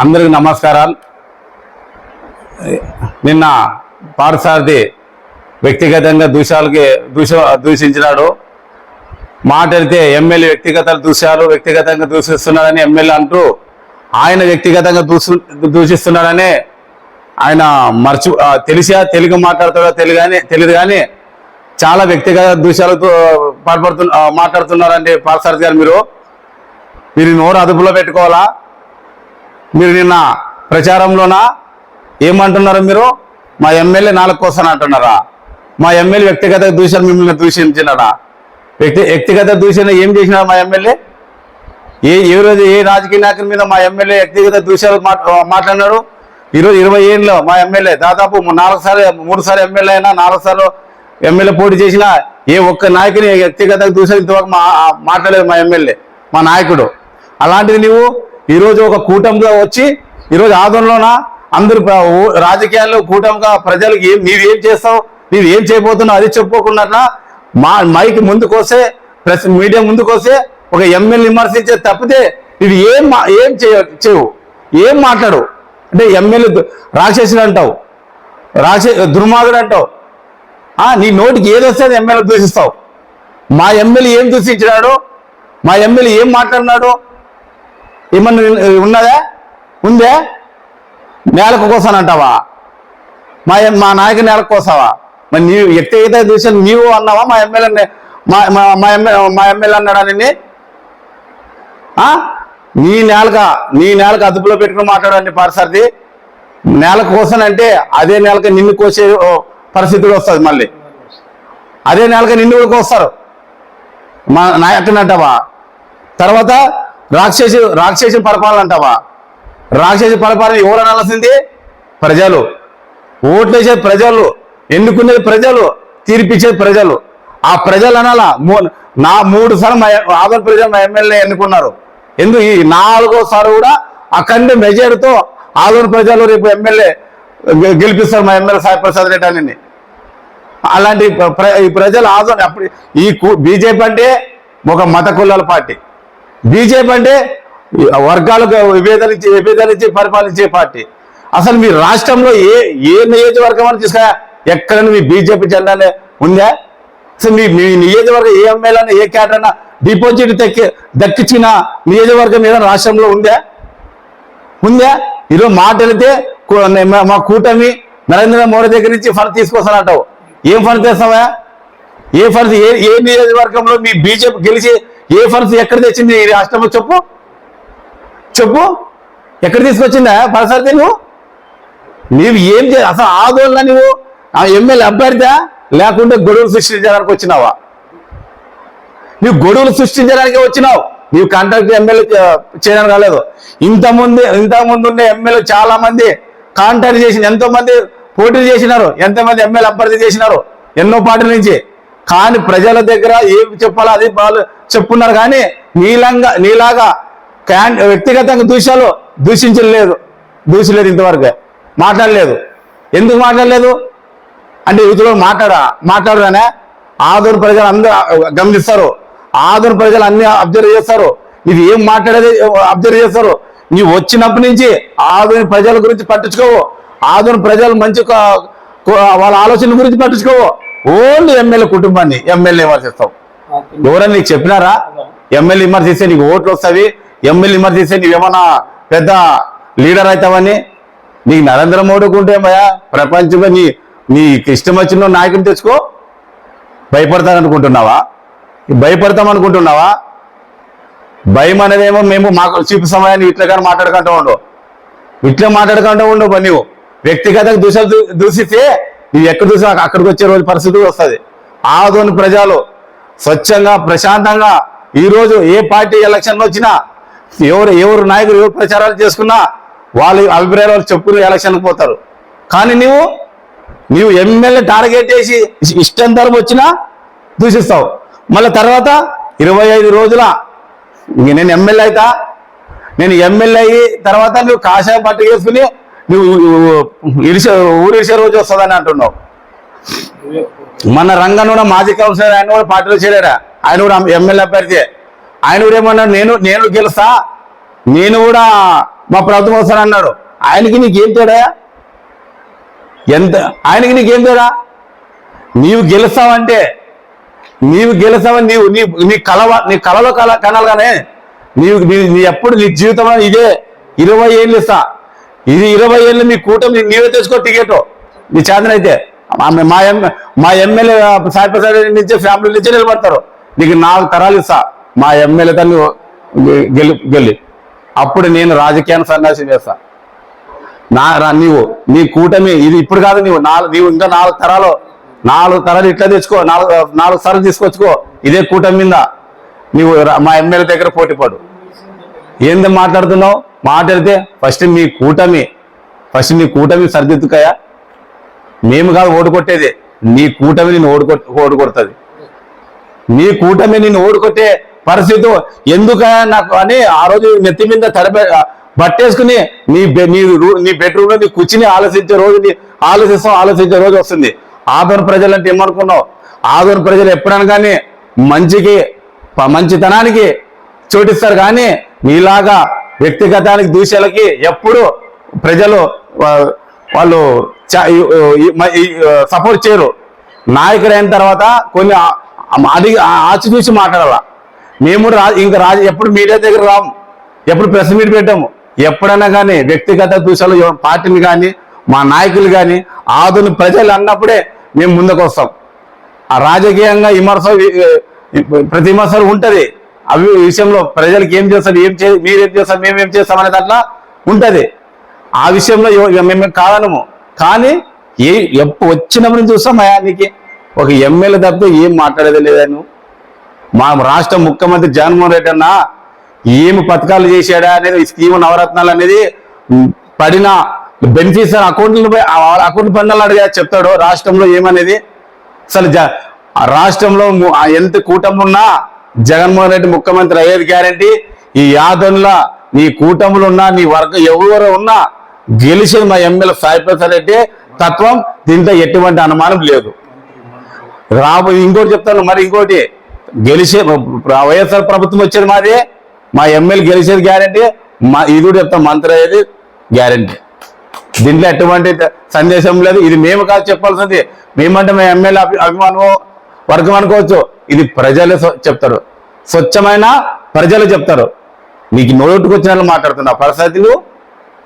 అందరికి నమస్కారాలు. నిన్న పార్థసారథి వ్యక్తిగతంగా దూషించినాడు. మాట్లాడితే ఎమ్మెల్యే వ్యక్తిగతంగా దూషిస్తున్నాడని ఎమ్మెల్యే అంటూ ఆయన వ్యక్తిగతంగా దూషిస్తున్నాడని ఆయన తెలుగు మాట్లాడుతాడో తెలియదు కానీ చాలా వ్యక్తిగత దూషాలతో మాట్లాడుతున్నారండి. పార్థసారథి గారు, మీరు నోరు అదుపులో పెట్టుకోవాలా. మీరు నిన్న ప్రచారంలోనా ఏమంటున్నారు? మీరు మా ఎమ్మెల్యే 4 కోసం అంటున్నారా? మా ఎమ్మెల్యే వ్యక్తిగత దూషణ మిమ్మల్ని దూషించినాడా? వ్యక్తిగత దూషణ ఏం చేసినాడు మా ఎమ్మెల్యే? ఏ రోజు ఏ రాజకీయ నాయకుల మీద మా ఎమ్మెల్యే వ్యక్తిగత దూషాలు మాట్లాడినాడు? ఈరోజు 20 ఏళ్ళలో మా ఎమ్మెల్యే దాదాపు 3 సార్లు ఎమ్మెల్యే అయినా 4 సార్లు ఎమ్మెల్యే పోటీ చేసినా ఏ ఒక్క నాయకుని వ్యక్తిగత దూషణ ఇంతవరకు మాట్లాడలేదు మా ఎమ్మెల్యే, మా నాయకుడు. అలాంటిది నువ్వు ఈరోజు ఒక కూటమిగా వచ్చి ఈరోజు ఆందోళన అందరూ రాజకీయాల్లో కూటమిగా ప్రజలకు నీవేం చేస్తావు, నీవు ఏం చేయబోతున్నావు అది చెప్పుకోకుండా మైక్ ముందుకొస్తే ప్రెస్ మీడియా ముందుకొస్తే ఒక ఎమ్మెల్యే విమర్శించే తప్పితే ఇది ఏం చేయవు, ఏం మాట్లాడు. అంటే ఎమ్మెల్యే రాక్షసుడు అంటావు, దుర్మార్గుడు అంటావు. నీ నోటికి ఏది వస్తే ఎమ్మెల్యే దూషిస్తావు. మా ఎమ్మెల్యే ఏం దూషించినాడు? మా ఎమ్మెల్యే ఏం మాట్లాడినాడు? ఏమన్నా ఉన్నదా? ఉందే? నేలకు కోసానంటావా? మా నాయకుని నేలకు కోసావా? మరి నీవు వ్యక్తిగత దూషణ నీవు అన్నావా? మా ఎమ్మెల్యే మా ఎమ్మెల్యే అన్నాడని నీ నేలకు అదుపులో పెట్టుకుని మాట్లాడండి. పార్థసారథి నేలకు కోసానంటే అదే నేలకు నిన్ను కోసే పరిస్థితులు వస్తుంది. మళ్ళీ అదే నేలకు నిన్ను కూడా కోస్తారు మా నాయకుని అంటావా? తర్వాత రాక్షసి పరిపాలన అంటావా? రాక్షసి పరిపాలన ఎవరు అనాల్సింది? ప్రజలు. ఓట్లేసేది ప్రజలు, ఎన్నుకునేది ప్రజలు, తీర్పిచ్చేది ప్రజలు. ఆ ప్రజలు అనాలా? 3 సార్లు ఆంధ్ర ప్రజలు మా ఎమ్మెల్యే ఎన్నుకున్నారు. ఎందుకు ఈ 4వ కూడా అఖండ మెజారిటీతో ఆంధ్ర ప్రజలు రేపు ఎమ్మెల్యే గెలిపిస్తారు మా ఎమ్మెల్యే సాయి ప్రసాద్ రెడ్డి అని. అలాంటి ఈ ప్రజలు ఆందోళన. అప్పుడు ఈ బీజేపీ అంటే ఒక మత కులాల పార్టీ, బీజేపీ అంటే వర్గాలకు విభేదాలించి పరిపాలించే పార్టీ. అసలు మీ రాష్ట్రంలో ఏ నియోజకవర్గం అని తీసుకురా ఎక్కడైనా మీ బీజేపీ జెండానే ఉందా? అసలు మీ నియోజకవర్గం ఏ ఎమ్మెల్యే ఏ క్యాడర్ అన్నా డిపాజిట్ దక్కించిన నియోజకవర్గం ఏదైనా రాష్ట్రంలో ఉందా? ఈరోజు మాట్లాడితే మా కూటమి నరేంద్ర మోడీ దగ్గర నుంచి ఫండ్ తీసుకొస్తానంటావు. ఏం ఫండ్ తెస్తావా? ఏ ఫండ్స్ ఏ నియోజకవర్గంలో మీ బీజేపీ గెలిచి ఏ ఫండ్స్ ఎక్కడ తెచ్చింది ఈ రాష్ట్రంలో? చెప్పు ఎక్కడ తీసుకొచ్చిందా పార్థసారథి? నీవు ఏం అసలు ఆందోళన నువ్వు ఆ ఎమ్మెల్యే అభ్యర్థా లేకుంటే గొడవలు సృష్టించడానికి వచ్చినావా? నువ్వు గొడవలు సృష్టించడానికి వచ్చినావు. నీవు కాంట్రాక్ట్ ఎమ్మెల్యే చేయడానికి రాలేదు. ఇంతకుముందు ఉండే ఎమ్మెల్యే చాలా మంది కాంట్రాక్ట్ చేసిన, ఎంతో మంది పోటీలు చేసినారు, ఎంతమంది ఎమ్మెల్యే అభ్యర్థి చేసినారు ఎన్నో పార్టీల నుంచి. కానీ ప్రజల దగ్గర ఏం చెప్పాలో అది వాళ్ళు చెప్పున్నారు. కానీ నీలాగా వ్యక్తిగతంగా దూషలేదు ఇంతవరకు మాట్లాడలేదు. ఎందుకు మాట్లాడలేదు అంటే యూత్లో మాట్లాడరానే ఆదూరు ప్రజలు అందరూ గమనిస్తారు, ఆదూరు ప్రజలు అన్ని అబ్జర్వ్ చేస్తారు. ఇది ఏం మాట్లాడేది అబ్జర్వ్ చేస్తారు. నీవు వచ్చినప్పటి నుంచి ఆదూరు ప్రజల గురించి పట్టించుకోవు, ఆదూరు ప్రజలు మంచి వాళ్ళ ఆలోచన గురించి పట్టించుకోవు. ఓన్లీ ఎమ్మెల్యే కుటుంబాన్ని ఎమ్మెల్యే విమర్శిస్తావు. ఎవరని నీకు చెప్పినారా? ఎమ్మెల్యే విమర్శిస్తే నీకు ఓట్లు వస్తాయి, ఎమ్మెల్యే విమర్శిస్తే నీవేమన్నా పెద్ద లీడర్ అవుతావని. నీకు నరేంద్ర మోడీకి ఉంటే ప్రపంచంలో నీకు ఇష్టం వచ్చిన నాయకుని తెచ్చుకో. భయపడతామనుకుంటున్నావా? భయం అనేదేమో మేము మాకు చూపు సమయాన్ని ఇట్లా కానీ మాట్లాడుకుంటూ ఉండవు. నువ్వు వ్యక్తిగతంగా దూషిస్తే నువ్వు ఎక్కడ చూసినా అక్కడికి వచ్చే రోజు పరిస్థితి వస్తుంది. ఆదోని ప్రజలు స్వచ్ఛంగా ప్రశాంతంగా ఈరోజు ఏ పార్టీ ఎలక్షన్లో వచ్చినా ఎవరు నాయకులు ఎవరు ప్రచారాలు చేసుకున్నా వాళ్ళ అభిప్రాయాలు చెప్పుకుని ఎలక్షన్కి పోతారు. కానీ నీవు ఎమ్మెల్యే టార్గెట్ చేసి ఇష్టంతరం వచ్చినా దూషిస్తావు. మళ్ళీ తర్వాత 25 రోజుల నేను ఎమ్మెల్యే అవుతా, నేను ఎమ్మెల్యే అయ్యి తర్వాత నువ్వు కాషాయం పట్టు వేసుకుని నువ్వు ఊరిసే రోజు వస్తుందని అంటున్నావు. మన రంగంలో మాజీ కౌన్సిలర్ ఆయన కూడా పార్టీలో చేరాడా, ఆయన కూడా ఎమ్మెల్యే అభ్యర్థి. ఆయన కూడా ఏమన్నాడు, నేను గెలుస్తా, నేను కూడా మా ప్రభుత్వం వస్తాను అన్నాడు. ఆయనకి నీకేం తేడా? ఆయనకి నీకేం తేడా? నీవు గెలుస్తావంటే గెలుస్తావని నీ కళలో కనాలిగానే నీ ఎప్పుడు నీ జీవితంలో ఇదే 20 ఏళ్ళు ఇస్తా, ఇది 20 ఏళ్ళు మీ కూటమి నీవే తెచ్చుకో టికెట్ నీ చేతనైతే. మా ఎమ్మెల్యే సాయిప్రసాద్ నుంచే ఫ్యామిలీ నుంచే నిలబడతారు. నీకు 4 తరాలు ఇస్తా మా ఎమ్మెల్యేతో నువ్వు గెలి. అప్పుడు నేను రాజకీయాన్ని సన్యాసం చేస్తా. నీవు నీ కూటమి ఇది ఇప్పుడు కాదు, నీవు ఇంకా 4 తరాలు ఇట్లా తెచ్చుకో, 4 సార్లు తీసుకొచ్చుకో ఇదే కూటమి మీద నీవు మా ఎమ్మెల్యే దగ్గర పోటీ పడు. ఏంది మాట్లాడుతున్నావు? మాట్లాడితే ఫస్ట్ నీ కూటమి సరిదిద్దుకయా. మేము కాదు ఓడికొట్టేది, నీ కూటమి నిన్ను ఓడికొడుతుంది. నీ కూటమి నిన్ను ఓడికొట్టే పరిస్థితి ఎందుకయా నాకు అని ఆ రోజు నెత్తి మీద బట్టేసుకుని నీ బెడ్రూమ్ లో నీ కూర్చుని ఆలోచించే రోజు వస్తుంది. ఆదోని ప్రజలు అంటే ఏమనుకున్నావు? ఆదోని ప్రజలు ఎప్పుడైనా కానీ మంచితనానికి చోటిస్తారు, కానీ నీలాగా వ్యక్తిగతానికి దూషాలకి ఎప్పుడు ప్రజలు వాళ్ళు సపోర్ట్ చేయరు. నాయకుడు అయిన తర్వాత కొన్ని ఆచి చూసి మాట్లాడాల. మేము ఇంకా ఎప్పుడు మీడియా దగ్గర రాము, ఎప్పుడు ప్రెస్ మీట్ పెట్టాము. ఎప్పుడైనా కానీ వ్యక్తిగత దూషాలు పార్టీని కానీ మా నాయకులు కానీ ఆదుని ప్రజలు అన్నప్పుడే మేము ముందుకు వస్తాం. ఆ రాజకీయంగా ప్రతి విమర్శలు ఉంటుంది. అవి విషయంలో ప్రజలకు ఏం చేస్తారు, మీరేం చేస్తారు, మేమేం చేస్తాం అనే దాంట్లో ఉంటుంది. ఆ విషయంలో మేము కాదనము. కానీ వచ్చినప్పుడు చూస్తాం నీకు ఒక ఎమ్మెల్యే తప్పితే ఏం మాట్లాడేది లేదా? నువ్వు మా రాష్ట్ర ముఖ్యమంత్రి జగన్మోహన్ రెడ్డి అన్న ఏమి పథకాలు చేశాడా అనేది, స్కీమ్ నవరత్నాలు అనేది పడిన బెనిఫిట్స్ అకౌంట్ పన్నులు అడిగా చెప్తాడు. రాష్ట్రంలో ఏమనేది అసలు రాష్ట్రంలో ఎంత కూటమి ఉన్నా జగన్మోహన్ రెడ్డి ముఖ్యమంత్రి అయ్యేది గ్యారంటీ. ఈ యాదవ్ల నీ కూటములు ఉన్నా నీ వర్గం ఎవరు ఉన్నా గెలిచేది మా ఎమ్మెల్యే సాయిప్రసాద్ రెడ్డి తత్వం. దీంట్లో ఎటువంటి అనుమానం లేదు. ఇంకోటి చెప్తాను, మరి ఇంకోటి గెలిచే వైఎస్ఆర్ ప్రభుత్వం వచ్చేది మాది, మా ఎమ్మెల్యే గెలిచేది గ్యారంటీ. ఇది కూడా చెప్తాం, మంత్రి అయ్యేది గ్యారంటీ. దీంట్లో ఎటువంటి సందేశం లేదు. ఇది మేము కాదు చెప్పాల్సింది. మేమంటే మా ఎమ్మెల్యే అభిమానం వర్గం అనుకోవచ్చు, ఇది ప్రజలే చెప్తారు. స్వచ్ఛమైన ప్రజలు చెప్తారు. నీకు నోటుకు వచ్చినట్లు మాట్లాడుతున్నావు. పరిస్థితులు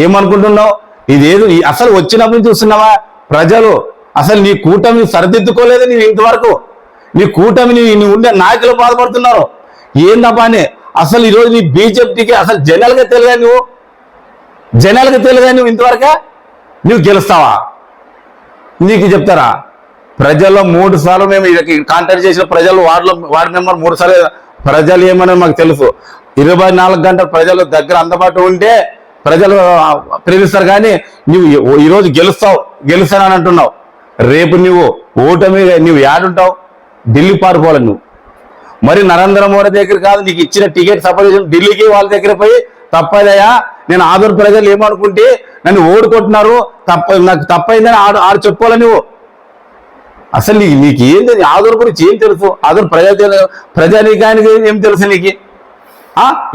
ఏమనుకుంటున్నావు? ఇదేదో అసలు వచ్చినప్పుడు చూస్తున్నావా? ప్రజలు అసలు నీ కూటమి సరిదిద్దుకోలేదు. నీవు ఇంతవరకు నీ కూటమి నీ ఉండే నాయకులు బాధపడుతున్నారు. ఏందబ్బా అని అసలు ఈరోజు నీ బీజేపీకి అసలు జనాలుగా తెలియదా? నువ్వు ఇంతవరకే నువ్వు గెలుస్తావా? నీకు చెప్తారా? ప్రజల్లో 3 సార్లు మేము కాంటాక్ట్ చేసిన ప్రజలు వార్డు మెంబర్ 3 సార్లు ప్రజలు ఏమని మాకు తెలుసు. 24 గంటలు ప్రజలు దగ్గర అందుబాటు ఉంటే ప్రజలు ప్రేమిస్తారు. కానీ నువ్వు ఈరోజు గెలుస్తానని అంటున్నావు, రేపు నువ్వు ఓటమి నువ్వు యాడుంటావు? ఢిల్లీ పారిపోవాలి నువ్వు. మరి నరేంద్ర మోడీ దగ్గర కాదు, నీకు ఇచ్చిన టికెట్ సపోజ్ ఢిల్లీకి వాళ్ళ దగ్గర పోయి తప్పదయా, నేను ఆదోని ప్రజలు ఏమనుకుంటే నన్ను ఓడుకుంటున్నారు, నాకు తప్పైందని ఆడు చెప్పుకోవాలి నువ్వు. అసలు నీకు ఏంది? ఆదోని గురించి ఏం తెలుసు? ఆదోని ప్రజానీకానికి ఏం తెలుసు నీకు?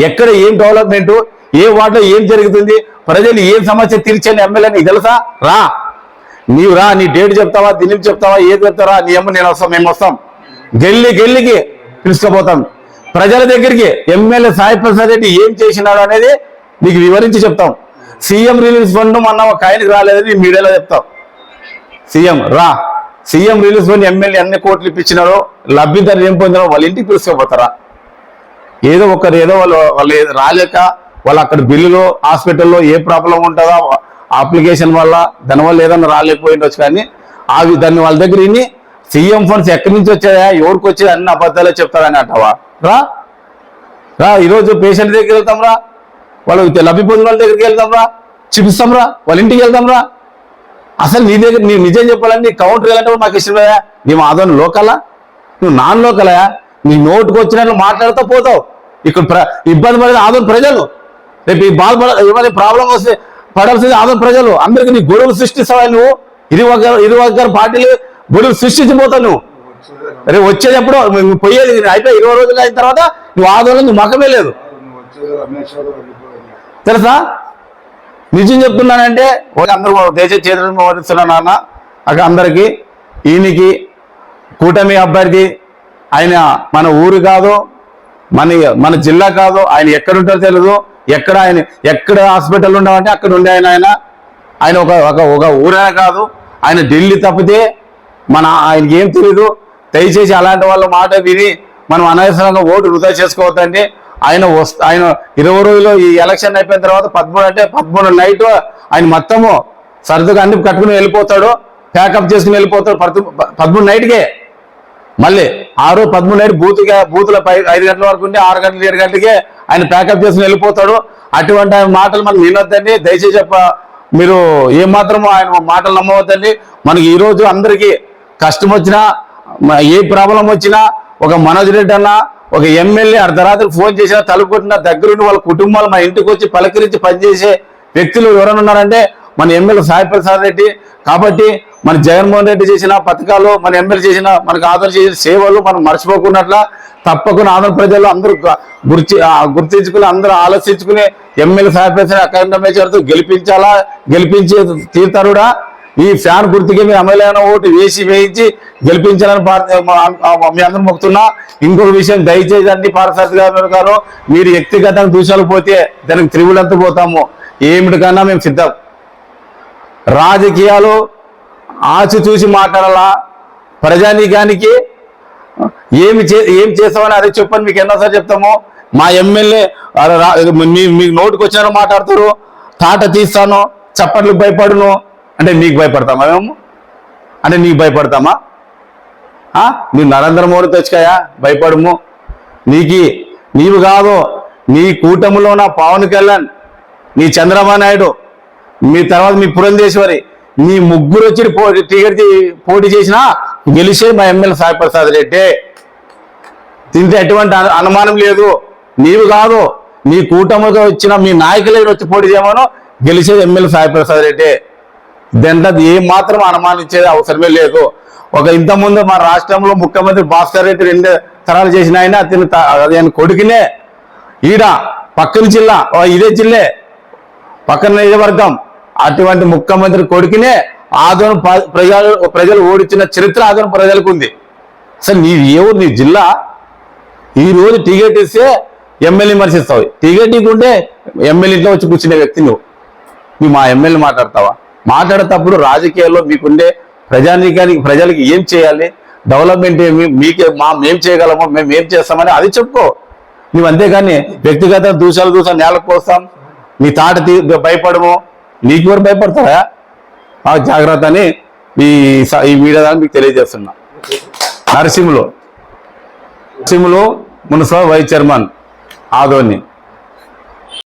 ఎక్కడ ఏం డెవలప్మెంట్, ఏ వార్డులో ఏం జరుగుతుంది, ప్రజలు ఏం సమస్య తీర్చని ఎమ్మెల్యే నీకు తెలుసా? నీవు రా, నీ డేట్ చెప్తావా, దినం చెప్తావా, ఏది చెప్తారా? నీ అమ్మ నేను వస్తాం, మేము వస్తాం. గెల్లికి పిలుచుకుపోతాం ప్రజల దగ్గరికి. ఎమ్మెల్యే సాయిప్రసాద్ రెడ్డి ఏం చేసినాడు అనేది నీకు వివరించి చెప్తాం. సీఎం రిలీఫ్ ఫండ్ మొన్న ఒక ఆయనకి రాలేదని మీడియాలో చెప్తాం. సీఎం రిలీఫ్ ఫండ్ ఎమ్మెల్యే అన్ని కోట్లు ఇప్పించినారో, లబ్ధిదారులు ఏం పొందినారో వాళ్ళ ఇంటికి పిలుచుకోపోతారా? ఏదో వాళ్ళు రాలేక వాళ్ళు అక్కడ బిల్లులో హాస్పిటల్లో ఏ ప్రాబ్లం ఉంటుందో అప్లికేషన్ వల్ల దానివల్ల ఏదన్నా రాలేకపోయిండొచ్చు. కానీ దాన్ని వాళ్ళ దగ్గర ఇన్ని సీఎం ఫండ్స్ ఎక్కడి నుంచి వచ్చాయా, ఎవరికి వచ్చేది అన్ని అబద్ధాలే చెప్తారని అంటావా? ఈరోజు పేషెంట్ దగ్గరికి వెళ్తాం రా, వాళ్ళు లబ్ధి పొందిన వాళ్ళ దగ్గరికి వెళ్తాం రా, చూపిస్తాం రా, వాళ్ళ ఇంటికి వెళ్తాం రా. అసలు నీ దగ్గర నీ నిజం చెప్పాలని నీ కౌంటర్ వెళ్ళంటే మాకు ఇష్టం లేదా? నీ ఆదోని లోకలా, నువ్వు నాన్ లోకలా? నీ నోటుకు వచ్చినట్లు మాట్లాడుతూ పోతావు. ఇక్కడ ఇబ్బంది పడేది ఆదోని ప్రజలు. రేపు ఈ ఏమైనా ప్రాబ్లం వస్తే పడాల్సింది ఆదోని ప్రజలు. అందరికీ నీ గొడవలు సృష్టిస్తావా నువ్వు? ఇరు వర్గాల పార్టీలు గొడవలు సృష్టించిపోతావు నువ్వు. రేపు వచ్చేది ఎప్పుడో పోయేది అయిపోయి 20 రోజులు అయిన తర్వాత నువ్వు ఆదోళన నువ్వు మకమే లేదు తెలుసా? నిజం చెప్తున్నానంటే అందరూ దేశ చేతులను మోహరిస్తున్నా నాన్న అక్కడ అందరికీ ఈయనకి కూటమి అభ్యర్థి ఆయన మన ఊరు కాదు మన జిల్లా కాదు, ఆయన ఎక్కడుంటారో తెలియదు, ఎక్కడ హాస్పిటల్ ఉండవంటే అక్కడ ఉండే ఆయన ఒక ఊరైనా కాదు, ఆయన ఢిల్లీ తప్పితే ఆయనకి ఏం తెలీదు. దయచేసి అలాంటి వాళ్ళ మాట విని మనం అనవసరంగా ఓటు వృధా చేసుకోవద్దండి. ఆయన 20 రోజులు ఈ ఎలక్షన్ అయిపోయిన తర్వాత 13 నైట్ ఆయన మొత్తము సరదాగా అన్ని కట్టుకుని వెళ్ళిపోతాడు, ప్యాకప్ చేసుకుని వెళ్ళిపోతాడు 13 నైట్కే. మళ్ళీ 13 నైట్ బూతుల 5 గంటల వరకు ఉండి 6 గంటలు 7 గంటలకే ఆయన ప్యాకప్ చేసుకుని వెళ్ళిపోతాడు. అటువంటి మాటలు మనం వినొద్దండి. దయచేసి మీరు ఏమాత్రం ఆయన మాటలు నమ్మవద్దండి. మనకి ఈరోజు అందరికీ కష్టం వచ్చినా ఏ ప్రాబ్లం వచ్చినా ఒక మనోజ్ రెడ్డి అన్న ఒక ఎమ్మెల్యే అర్ధరాత్రి ఫోన్ చేసినా తలుపుకొట్టినా దగ్గరుండి వాళ్ళ కుటుంబాలు మన ఇంటికి వచ్చి పలకరించి పనిచేసే వ్యక్తులు ఎవరైనా ఉన్నారంటే మన ఎమ్మెల్యే సాయి ప్రసాద్ రెడ్డి. కాబట్టి మన జగన్మోహన్ రెడ్డి చేసిన పథకాలు, మన ఎమ్మెల్యే చేసిన మనకు ఆదరణ చేసిన సేవలు మనం మర్చిపోకున్నట్ల తప్పకుండా ఆంధ్ర ప్రజలు అందరూ గుర్తించుకుని అందరూ ఆలోచించుకుని ఎమ్మెల్యే సాయి ప్రసాద్ అఖండ మెజారిటీతో గెలిపించి తీరుతారుడా. ఈ ఫ్యాన్ గుర్తుకి మీరు అమలైన ఓటు వేయించి గెలిపించాలని మీ అందరూ మొక్కుతున్నా. ఇంకొక విషయం దయచేసి అండి పార్థసారథి గారు, మీరు వ్యక్తిగతంగా దూషాలు పోతే దానికి త్రివులంతా పోతాము. ఏమిటికన్నా మేము సిద్ధం. రాజకీయాలు ఆచి చూసి మాట్లాడాలా. ప్రజానీకానికి ఏం చేస్తామని అదే చెప్పని మీకు ఎన్నోసారి చెప్తాము. మా ఎమ్మెల్యే మీకు నోటుకు వచ్చినారో మాట్లాడతారు, తాట తీస్తాను, చప్పట్లకు భయపడును అంటే మీకు భయపడతామా మేము? అంటే నీకు భయపడతామా? నువ్వు నరేంద్ర మోడీ తెచ్చుకాయా భయపడము. నీవు కాదు, నీ కూటమిలో ఉన్న పవన్ కళ్యాణ్, నీ చంద్రబాబు నాయుడు, మీ తర్వాత మీ పురంధేశ్వరి, నీ ముగ్గురు వచ్చి టికెట్ పోటీ చేసినా గెలిచే మా ఎమ్మెల్యే సాయి ప్రసాద్ రెడ్డి. తింటే ఎటువంటి అనుమానం లేదు. నీవు కాదు, నీ కూటమిగా వచ్చిన మీ నాయకులే వచ్చి పోటీ చేయమను గెలిచేది ఎమ్మెల్యే సాయి ప్రసాద్ రెడ్డి. దాంట్లో ఏం మాత్రం అనుమానించేది అవసరమే లేదు. ఇంతకుముందు మన రాష్ట్రంలో ముఖ్యమంత్రి భాస్కర్ రెడ్డి 2 తరాలు చేసిన ఆయన కొడుకునే ఈడ పక్కన జిల్లా, ఇదే జిల్లే పక్కన నియోజకవర్గం, అటువంటి ముఖ్యమంత్రి కొడుకునే ఆదోని ప్రజలు ఓడించిన చరిత్ర ఆదోని ప్రజలకు ఉంది. అసలు నీ జిల్లా ఈ రోజు టికెట్ ఇస్తే ఎమ్మెల్యే విమర్శిస్తావు. టికెట్ ఇవ్వకుంటే ఎమ్మెల్యే ఇంట్లో వచ్చి కూర్చునే వ్యక్తి నువ్వు మా ఎమ్మెల్యే మాట్లాడతావా? మాట్లాడేటప్పుడు రాజకీయాల్లో మీకుండే ప్రజలకి ఏం చేయాలి, డెవలప్మెంట్ ఏమి, మేం చేయగలమో, మేము ఏం చేస్తామని అది చెప్పుకో నువ్వు. అంతేగాని వ్యక్తిగత దూషాలు నేలకు కోస్తాం, నీ తాట భయపడము, నీకు ఎవరు భయపడతారా? జాగ్రత్త అని ఈ మీడియా దాన్ని మీకు తెలియజేస్తున్నా. Narasimhulu municipal vice chairman Adoni.